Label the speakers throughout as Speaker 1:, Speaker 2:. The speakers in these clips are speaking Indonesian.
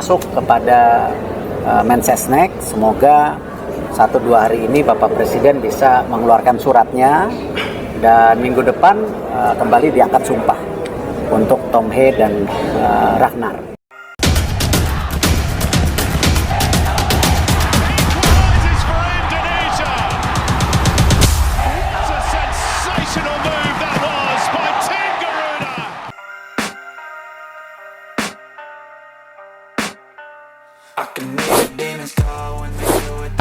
Speaker 1: masuk kepada Mensesnek. Semoga 1-2 hari ini Bapak Presiden bisa mengeluarkan suratnya dan minggu depan kembali diangkat sumpah untuk Tom He dan Ragnar.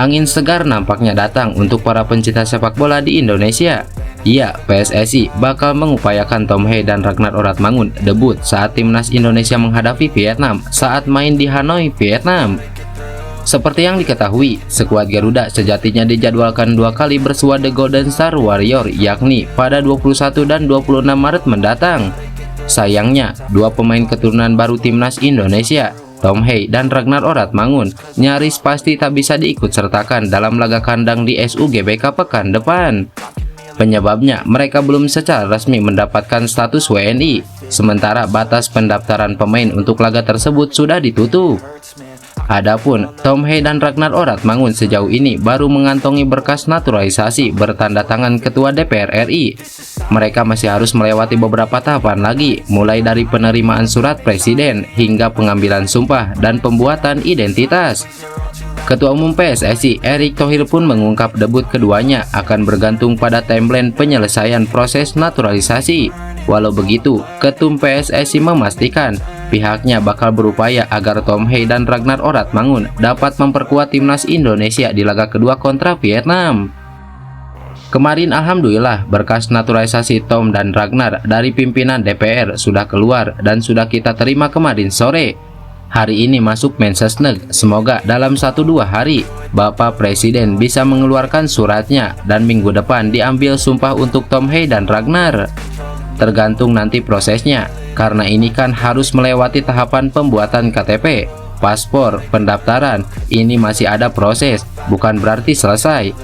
Speaker 2: Angin segar nampaknya datang untuk para pencinta sepak bola di Indonesia. Iya, PSSI bakal mengupayakan Tom He dan Ragnar Oratmangun debut saat timnas Indonesia menghadapi Vietnam saat main di Hanoi, Vietnam. Seperti yang diketahui, skuad Garuda sejatinya dijadwalkan 2 kali bersua The Golden Star Warrior, yakni pada 21 dan 26 Maret mendatang. Sayangnya, 2 pemain keturunan baru timnas Indonesia, Tom He dan Ragnar Oratmangun, nyaris pasti tak bisa diikut sertakan dalam laga kandang di SUGBK pekan depan. Penyebabnya, mereka belum secara resmi mendapatkan status WNI, sementara batas pendaftaran pemain untuk laga tersebut sudah ditutup. Adapun Tom He dan Ragnar Oratmangun sejauh ini baru mengantongi berkas naturalisasi bertanda tangan Ketua DPR RI. Mereka masih harus melewati beberapa tahapan lagi, mulai dari penerimaan surat presiden hingga pengambilan sumpah dan pembuatan identitas. Ketua Umum PSSI Erick Thohir pun mengungkap debut keduanya akan bergantung pada timeline penyelesaian proses naturalisasi. Walau begitu, Ketum PSSI memastikan pihaknya bakal berupaya agar Tom He dan Ragnar Oratmangun dapat memperkuat timnas Indonesia di laga kedua kontra Vietnam. Kemarin alhamdulillah berkas naturalisasi Tom dan Ragnar dari pimpinan DPR sudah keluar dan sudah kita terima kemarin sore. Hari ini masuk Mensesnek, semoga dalam 1-2 hari Bapak Presiden bisa mengeluarkan suratnya dan minggu depan diambil sumpah untuk Tom He dan Ragnar. Tergantung nanti prosesnya, karena ini kan harus melewati tahapan pembuatan KTP, paspor, pendaftaran. Ini masih ada proses, bukan berarti selesai.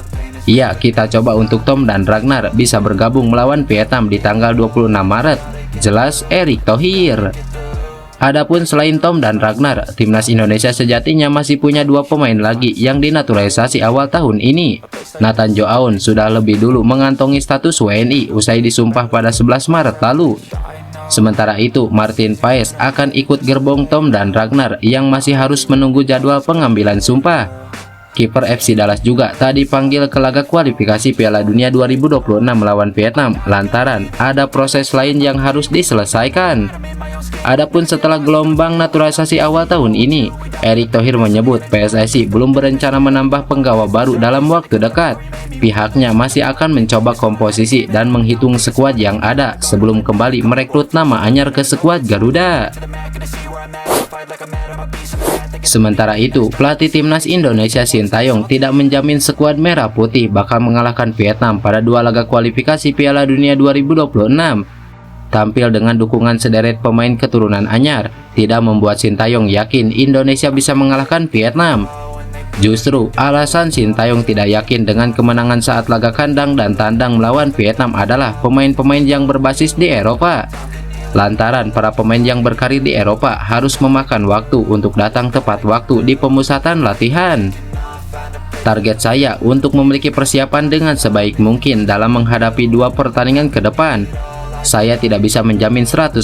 Speaker 2: Iya, kita coba untuk Tom dan Ragnar bisa bergabung melawan Vietnam di tanggal 26 Maret, jelas Erick Thohir. Adapun selain Tom dan Ragnar, timnas Indonesia sejatinya masih punya 2 pemain lagi yang dinaturalisasi awal tahun ini. Nathan Joaon sudah lebih dulu mengantongi status WNI usai disumpah pada 11 Maret lalu. Sementara itu, Martin Paes akan ikut gerbong Tom dan Ragnar yang masih harus menunggu jadwal pengambilan sumpah. Kiper FC Dallas juga tadi dipanggil ke laga kualifikasi Piala Dunia 2026 melawan Vietnam lantaran ada proses lain yang harus diselesaikan. Adapun setelah gelombang naturalisasi awal tahun ini, Erick Thohir menyebut PSSI belum berencana menambah penggawa baru dalam waktu dekat. Pihaknya masih akan mencoba komposisi dan menghitung skuad yang ada sebelum kembali merekrut nama anyar ke skuad Garuda. Sementara itu, pelatih timnas Indonesia Sintayong tidak menjamin skuad merah putih bakal mengalahkan Vietnam pada 2 laga kualifikasi Piala Dunia 2026. Tampil dengan dukungan sederet pemain keturunan anyar, tidak membuat Sintayong yakin Indonesia bisa mengalahkan Vietnam. Justru, alasan Sintayong tidak yakin dengan kemenangan saat laga kandang dan tandang melawan Vietnam adalah pemain-pemain yang berbasis di Eropa. Lantaran para pemain yang berkarir di Eropa harus memakan waktu untuk datang tepat waktu di pemusatan latihan. Target saya untuk memiliki persiapan dengan sebaik mungkin dalam menghadapi 2 pertandingan ke depan. Saya tidak bisa menjamin 100%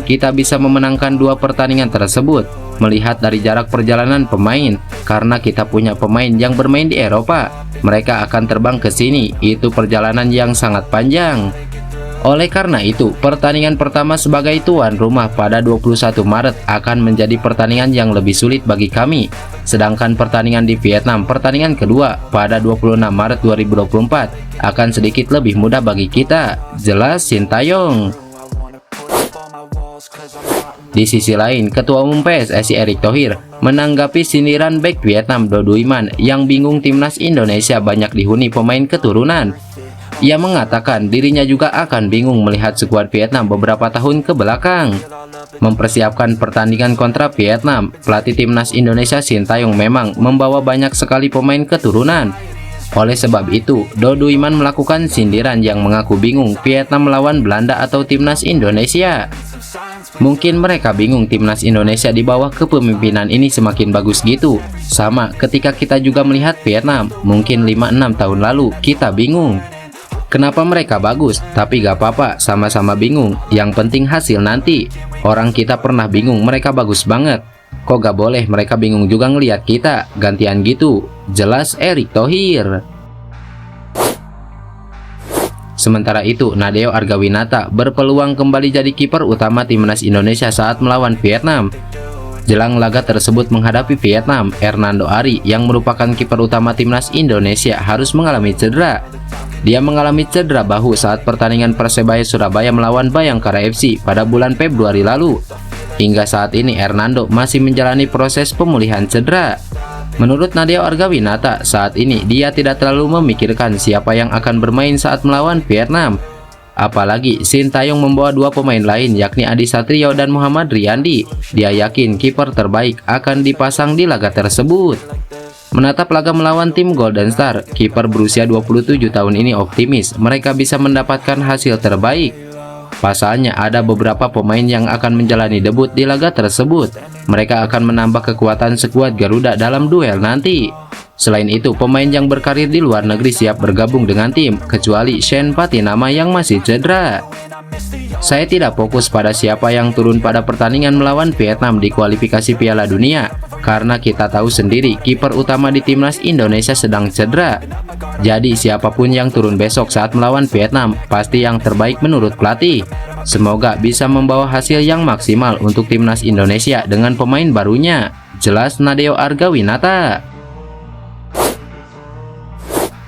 Speaker 2: kita bisa memenangkan 2 pertandingan tersebut melihat dari jarak perjalanan pemain, karena kita punya pemain yang bermain di Eropa. Mereka akan terbang ke sini, itu perjalanan yang sangat panjang. Oleh karena itu, pertandingan pertama sebagai tuan rumah pada 21 Maret akan menjadi pertandingan yang lebih sulit bagi kami. Sedangkan pertandingan di Vietnam, pertandingan kedua pada 26 Maret 2024 akan sedikit lebih mudah bagi kita, jelas Sintayong. Di sisi lain, Ketua Umum PSSI Erick Thohir menanggapi sindiran bek Vietnam Do Duy Man yang bingung timnas Indonesia banyak dihuni pemain keturunan. Ia mengatakan dirinya juga akan bingung melihat skuad Vietnam beberapa tahun ke belakang. Mempersiapkan pertandingan kontra Vietnam, pelatih timnas Indonesia Sintayong memang membawa banyak sekali pemain keturunan. Oleh sebab itu, Dodo Iman melakukan sindiran yang mengaku bingung Vietnam melawan Belanda atau timnas Indonesia. Mungkin mereka bingung timnas Indonesia di bawah kepemimpinan ini semakin bagus gitu. Sama ketika kita juga melihat Vietnam, mungkin 5-6 tahun lalu kita bingung. Kenapa mereka bagus? Tapi gak apa-apa, sama-sama bingung. Yang penting hasil nanti. Orang kita pernah bingung, mereka bagus banget. Kok gak boleh mereka bingung juga ngelihat kita? Gantian gitu. Jelas Erick Thohir. Sementara itu, Nadeo Argawinata berpeluang kembali jadi kiper utama timnas Indonesia saat melawan Vietnam. Jelang laga tersebut menghadapi Vietnam, Hernando Ari yang merupakan kiper utama timnas Indonesia harus mengalami cedera. Dia mengalami cedera bahu saat pertandingan Persebaya Surabaya melawan Bayangkara FC pada bulan Februari lalu. Hingga saat ini Hernando masih menjalani proses pemulihan cedera. Menurut Nadeo Argawinata, saat ini dia tidak terlalu memikirkan siapa yang akan bermain saat melawan Vietnam. Apalagi Sintayong membawa dua pemain lain yakni Adi Satrio dan Muhammad Riyandi. Dia yakin kiper terbaik akan dipasang di laga tersebut. Menatap laga melawan tim Golden Star, kiper berusia 27 tahun ini optimis mereka bisa mendapatkan hasil terbaik. Pasalnya ada beberapa pemain yang akan menjalani debut di laga tersebut. Mereka akan menambah kekuatan skuad Garuda dalam duel nanti. Selain itu, pemain yang berkarir di luar negeri siap bergabung dengan tim, kecuali Shane Patinama yang masih cedera. Saya tidak fokus pada siapa yang turun pada pertandingan melawan Vietnam di kualifikasi Piala Dunia, karena kita tahu sendiri kiper utama di timnas Indonesia sedang cedera. Jadi siapapun yang turun besok saat melawan Vietnam pasti yang terbaik menurut pelatih. Semoga bisa membawa hasil yang maksimal untuk timnas Indonesia dengan pemain barunya. Jelas Nadeo Argawinata.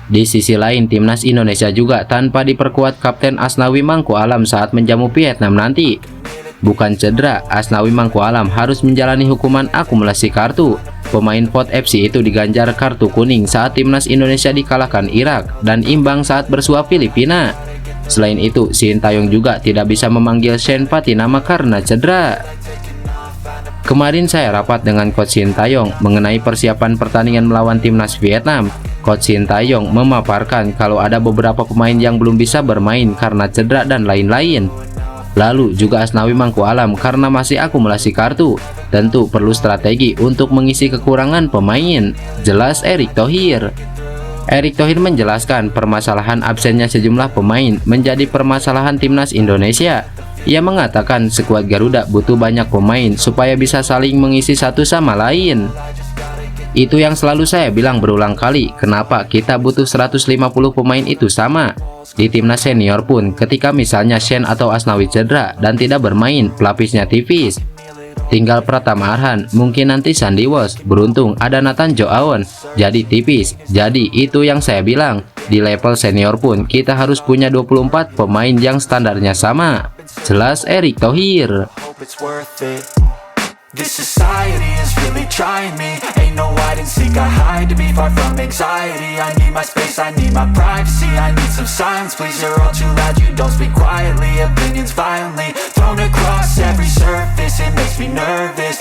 Speaker 2: Di sisi lain, timnas Indonesia juga tanpa diperkuat Kapten Asnawi Mangku Alam saat menjamu Vietnam nanti. Bukan cedera, Asnawi Mangku Alam harus menjalani hukuman akumulasi kartu. Pemain Pot FC itu diganjar kartu kuning saat timnas Indonesia dikalahkan Irak dan imbang saat bersua Filipina. Selain itu, Sintayong juga tidak bisa memanggil Shane Patinama karena cedera. Kemarin saya rapat dengan Coach Sintayong mengenai persiapan pertandingan melawan timnas Vietnam. Coach Sintayong memaparkan kalau ada beberapa pemain yang belum bisa bermain karena cedera dan lain-lain. Lalu juga Asnawi Mangku Alam karena masih akumulasi kartu. Tentu perlu strategi untuk mengisi kekurangan pemain. Jelas Erick Thohir. Erick Thohir menjelaskan permasalahan absennya sejumlah pemain menjadi permasalahan timnas Indonesia. Ia mengatakan skuad Garuda butuh banyak pemain supaya bisa saling mengisi satu sama lain. Itu yang selalu saya bilang berulang kali, kenapa kita butuh 150 pemain itu sama. Di timnas senior pun, ketika misalnya Shane atau Asnawi cedera dan tidak bermain, pelapisnya tipis. Tinggal Pratama Arhan, mungkin nanti Sandy Walsh, beruntung ada Nathan Joaon, jadi tipis. Jadi itu yang saya bilang, di level senior pun kita harus punya 24 pemain yang standarnya sama. Jelas Erick Thohir.
Speaker 3: This society is really trying me. Ain't no hide and seek, I hide to be far from anxiety. I need my space, I need my privacy. I need some silence, please, you're all too loud. You don't speak quietly, opinions violently thrown across every surface. It makes me nervous,